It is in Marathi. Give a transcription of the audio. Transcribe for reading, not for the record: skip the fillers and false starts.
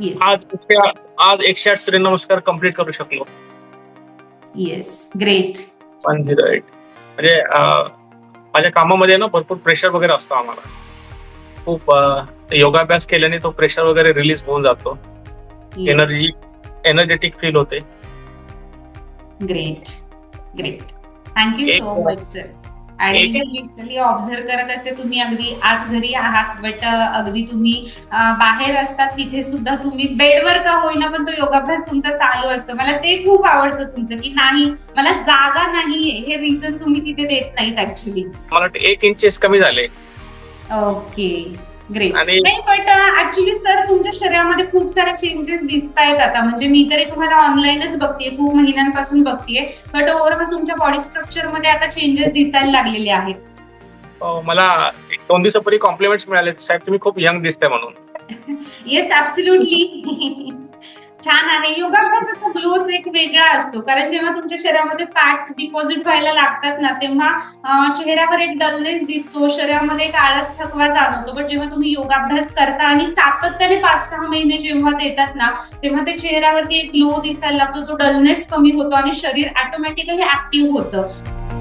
येस. आज 108 सूर्यनमस्कार कंप्लीट करू शकलो. येस. ग्रेट. 108 म्हणजे माझ्या कामामध्ये ना भरपूर प्रेशर वगैरे असतो आम्हाला. खूप योगाभ्यास केल्याने तो प्रेशर वगैरे रिलीज होऊन जातो. येस. एनर्जेटिक फील होते. ग्रेट. ग्रेट. थँक्यू एक सो मच सर. आणि एक मी लिटरली ऑब्झर्व करत असते, तुम्ही अगदी आज घरी आहात बट अगदी तुम्ही बाहेर असतात तिथे सुद्धा तुम्ही बेडवर का होईना पण तो योगाभ्यास तुमचा चालू असतो. मला ते खूप आवडतं तुमचं, की नाही मला जागा नाहीये हे रिझन तुम्ही तिथे देत नाहीत ऍक्च्युली. मला वाटतं 1 इंचेस कमी झाले ओके. ग्रेट. आणि नाही बट ऍक्च्युली सर तुमच्या शरीरामध्ये खूप सारे चेंजेस दिसत आहेत आता. म्हणजे मी तरी तुम्हाला ऑनलाईनच बघतेय, खूप महिन्यांपासून बघतेय, बट ओव्हरऑल तुमच्या बॉडी स्ट्रक्चर मध्ये आता चेंजेस दिसायला लागलेले आहेत. मला 1-2 दिवसापूर्वी कॉम्प्लिमेंट्स मिळाले, साहेब तुम्ही खूप यंग दिसताय म्हणून. Yes, absolutely. छान आहे. योगाभ्यासाचा ग्लोच एक वेगळा असतो, कारण जेव्हा तुमच्या शरीरामध्ये फॅट्स डिपॉझिट व्हायला लागतात ना, तेव्हा चेहऱ्यावर एक डलनेस दिसतो, शरीरामध्ये एक आळस थकवा जाणवतो. बट जेव्हा तुम्ही योगाभ्यास करता आणि सातत्याने 5-6 महिने जेव्हा देतात ना, तेव्हा ते चेहऱ्यावरती एक ग्लो दिसायला लागतो, तो डलनेस कमी होतो आणि शरीर ऑटोमॅटिकली ऍक्टिव्ह होतं.